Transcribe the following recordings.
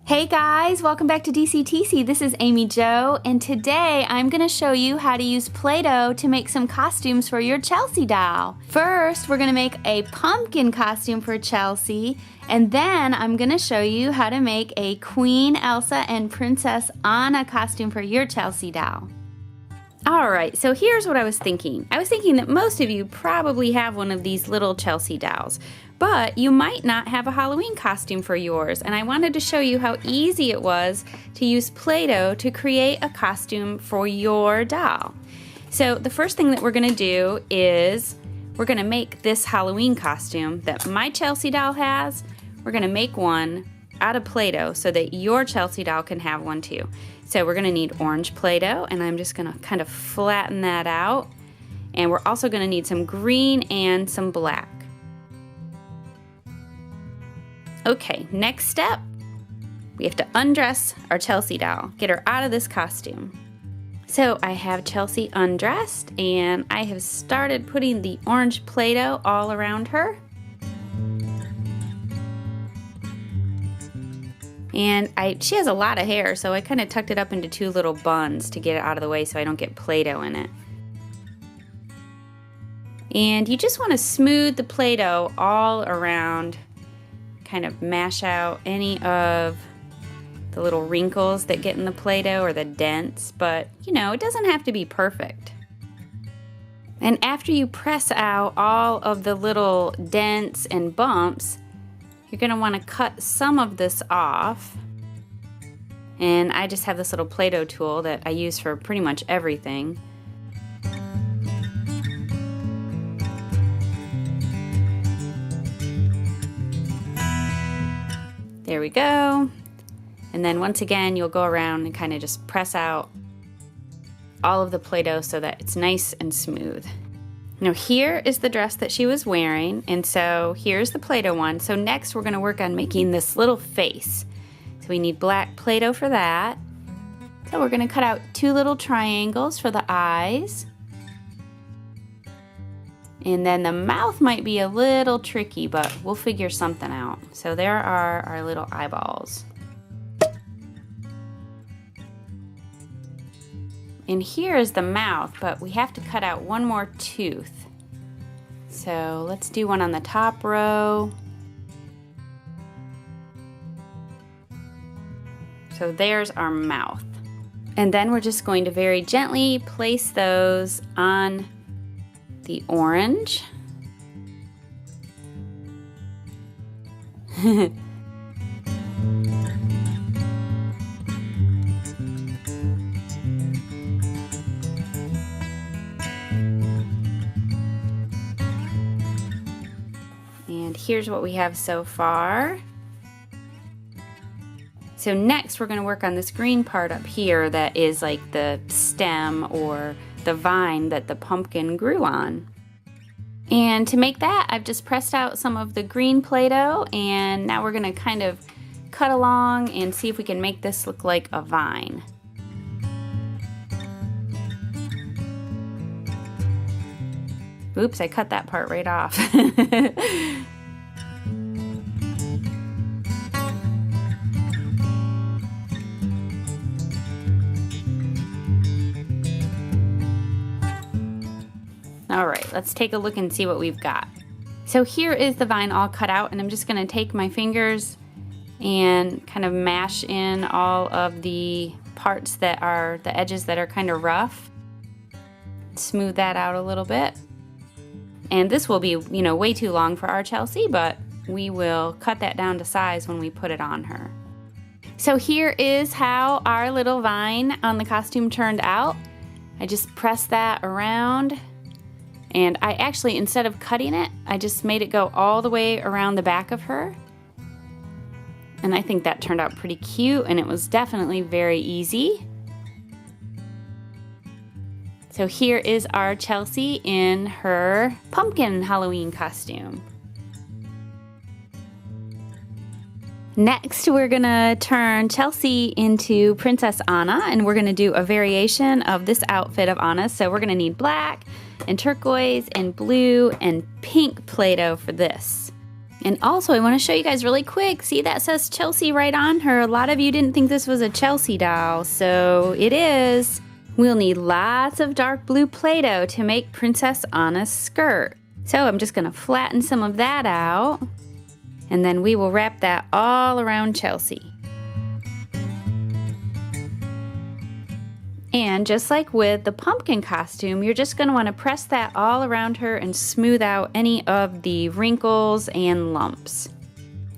Hey guys, welcome back to DCTC. This is Amy Jo, and today I'm going to show you how to use Play-Doh to make some costumes for your Chelsea doll. First, we're going to make a pumpkin costume for Chelsea, and then I'm going to show you how to make a Queen Elsa and Princess Anna costume for your Chelsea doll. Alright, so here's what I was thinking. I was thinking that most of you probably have one of these little Chelsea dolls, but you might not have a Halloween costume for yours, and I wanted to show you how easy it was to use Play-Doh to create a costume for your doll. So the first thing that we're going to do is we're going to make this Halloween costume that my Chelsea doll has. We're going to make one out of Play-Doh so that your Chelsea doll can have one too. So we're going to need orange Play-Doh, and I'm just going to kind of flatten that out. And we're also going to need some green and some black. Okay, next step, we have to undress our Chelsea doll, get her out of this costume. So I have Chelsea undressed, and I have started putting the orange Play-Doh all around her. And she has a lot of hair, so I kind of tucked it up into two little buns to get it out of the way so I don't get Play-Doh in it. And you just want to smooth the Play-Doh all around, kind of mash out any of the little wrinkles that get in the Play-Doh or the dents, but you know, it doesn't have to be perfect. And after you press out all of the little dents and bumps, you're going to want to cut some of this off. And I just have this little Play-Doh tool that I use for pretty much everything. There we go. And then once again, you'll go around and kind of just press out all of the Play-Doh so that it's nice and smooth. Now here is the dress that she was wearing, and so here's the Play-Doh one. So next we're going to work on making this little face. So we need black Play-Doh for that. So we're going to cut out two little triangles for the eyes. And then the mouth might be a little tricky, but we'll figure something out. So there are our little eyeballs. And here is the mouth, but we have to cut out one more tooth. So let's do one on the top row. So there's our mouth. And then we're just going to very gently place those on the orange. And here's what we have so far. So next we're going to work on this green part up here that is like the stem or the vine that the pumpkin grew on. And to make that, I've just pressed out some of the green Play-Doh, and now we're going to kind of cut along and see if we can make this look like a vine. Oops, I cut that part right off. Alright, let's take a look and see what we've got. So here is the vine all cut out, and I'm just going to take my fingers and kind of mash in all of the parts that are, the edges that are kind of rough. Smooth that out a little bit. And this will be, you know, way too long for our Chelsea, but we will cut that down to size when we put it on her. So here is how our little vine on the costume turned out. I just pressed that around. And I actually, instead of cutting it, I just made it go all the way around the back of her. And I think that turned out pretty cute, and it was definitely very easy. So here is our Chelsea in her pumpkin Halloween costume. Next, we're gonna turn Chelsea into Princess Anna, and we're gonna do a variation of this outfit of Anna's. So we're gonna need black and turquoise and blue and pink Play-Doh for this. And also, I want to show you guys really quick. See, that says Chelsea right on her. A lot of you didn't think this was a Chelsea doll, so it is. We'll need lots of dark blue Play-Doh to make Princess Anna's skirt. So I'm just going to flatten some of that out, and then we will wrap that all around Chelsea. And just like with the pumpkin costume, you're just going to want to press that all around her and smooth out any of the wrinkles and lumps.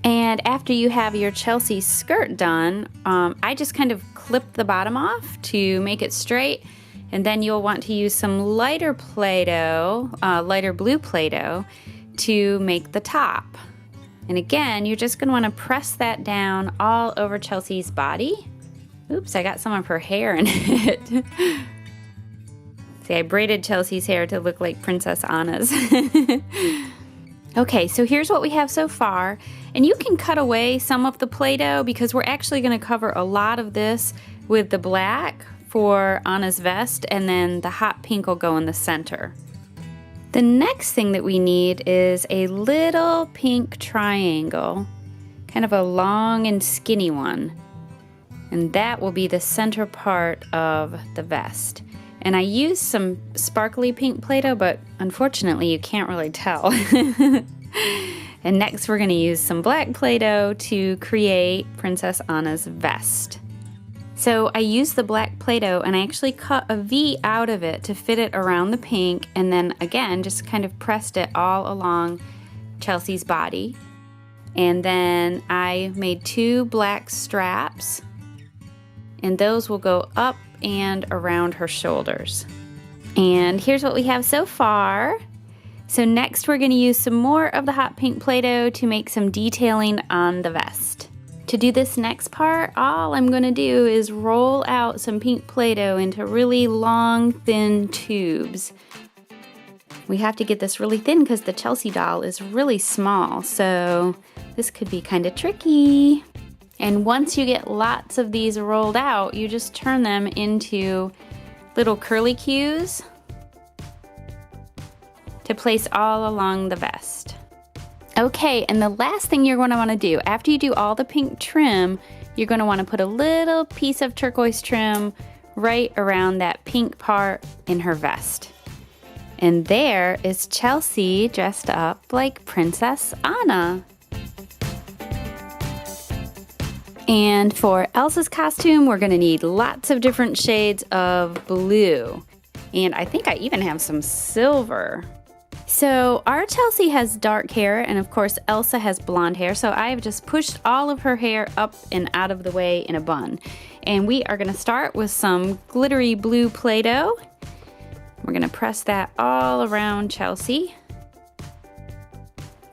And after you have your Chelsea skirt done, I just kind of clipped the bottom off to make it straight. And then you'll want to use some lighter Play-Doh, lighter blue Play-Doh, to make the top. And again, you're just going to want to press that down all over Chelsea's body. Oops, I got some of her hair in it. See, I braided Chelsea's hair to look like Princess Anna's. Okay, so here's what we have so far. And you can cut away some of the Play-Doh because we're actually going to cover a lot of this with the black for Anna's vest, and then the hot pink will go in the center. The next thing that we need is a little pink triangle, kind of a long and skinny one. And that will be the center part of the vest. And I used some sparkly pink Play-Doh, but unfortunately you can't really tell. And next we're going to use some black Play-Doh to create Princess Anna's vest. So I used the black Play-Doh and I actually cut a V out of it to fit it around the pink, and then again just kind of pressed it all along Chelsea's body. And then I made 2 black straps, and those will go up and around her shoulders. And here's what we have so far. So next we're going to use some more of the hot pink Play-Doh to make some detailing on the vest. To do this next part, all I'm going to do is roll out some pink Play-Doh into really long, thin tubes. We have to get this really thin because the Chelsea doll is really small, so this could be kind of tricky. And once you get lots of these rolled out, you just turn them into little curly cues to place all along the vest. Okay, and the last thing you're going to want to do, after you do all the pink trim, you're going to want to put a little piece of turquoise trim right around that pink part in her vest. And there is Chelsea dressed up like Princess Anna. And for Elsa's costume, we're going to need lots of different shades of blue. And I think I even have some silver. So our Chelsea has dark hair, and of course Elsa has blonde hair. So I have just pushed all of her hair up and out of the way in a bun. And we are going to start with some glittery blue Play-Doh. We're going to press that all around Chelsea.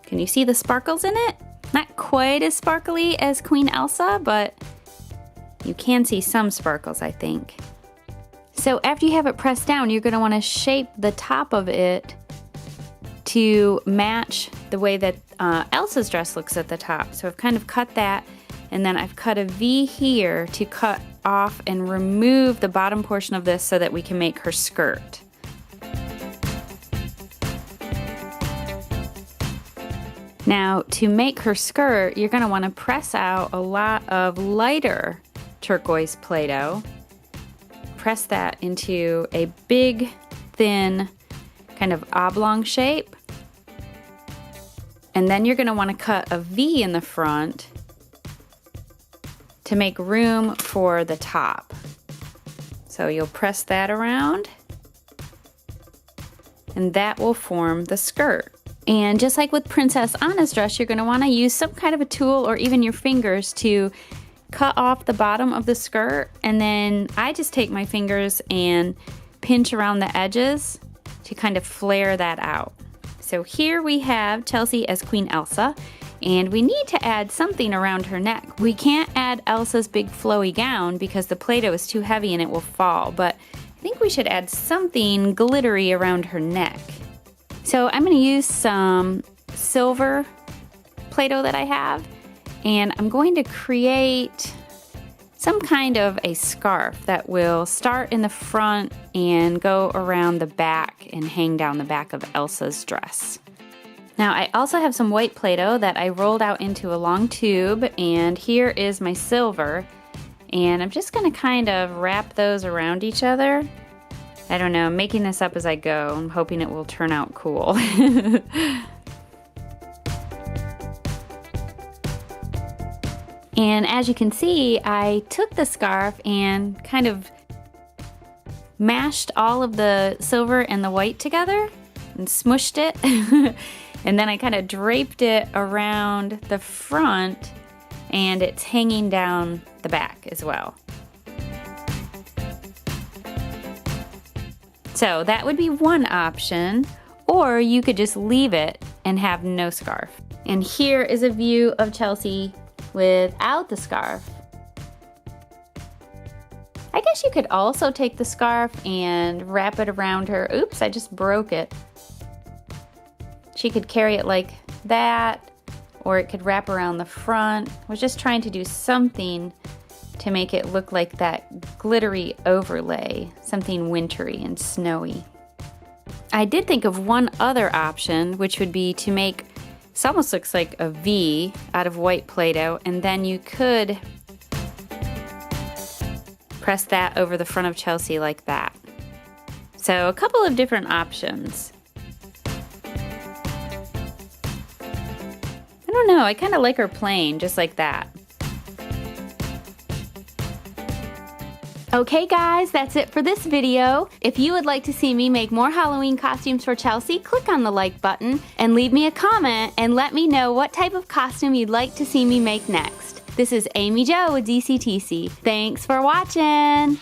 Can you see the sparkles in it? Not quite as sparkly as Queen Elsa, but you can see some sparkles, I think. So after you have it pressed down, you're going to want to shape the top of it to match the way that Elsa's dress looks at the top. So I've kind of cut that, and then I've cut a V here to cut off and remove the bottom portion of this so that we can make her skirt. Now, to make her skirt, you're going to want to press out a lot of lighter turquoise Play-Doh. Press that into a big, thin, kind of oblong shape. And then you're going to want to cut a V in the front to make room for the top. So you'll press that around, and that will form the skirt. And just like with Princess Anna's dress, you're going to want to use some kind of a tool or even your fingers to cut off the bottom of the skirt. And then I just take my fingers and pinch around the edges to kind of flare that out. So here we have Chelsea as Queen Elsa, and we need to add something around her neck. We can't add Elsa's big flowy gown because the Play-Doh is too heavy and it will fall, but I think we should add something glittery around her neck. So I'm going to use some silver Play-Doh that I have, and I'm going to create some kind of a scarf that will start in the front and go around the back and hang down the back of Elsa's dress. Now I also have some white Play-Doh that I rolled out into a long tube, and here is my silver. And I'm just gonna kind of wrap those around each other. I don't know, I'm making this up as I go. I'm hoping it will turn out cool. And as you can see, I took the scarf and kind of mashed all of the silver and the white together and smushed it. And then I kind of draped it around the front, and it's hanging down the back as well. So that would be one option, or you could just leave it and have no scarf. And here is a view of Chelsea without the scarf. I guess you could also take the scarf and wrap it around her. Oops, I just broke it. She could carry it like that, or it could wrap around the front. I was just trying to do something to make it look like that glittery overlay, something wintry and snowy. I did think of one other option, which would be to make, this almost looks like a V out of white Play-Doh, and then you could press that over the front of Chelsea like that. So a couple of different options. I don't know, I kind of like her plain, just like that. Okay guys, that's it for this video. If you would like to see me make more Halloween costumes for Chelsea, click on the like button and leave me a comment and let me know what type of costume you'd like to see me make next. This is Amy Jo with DCTC. Thanks for watching!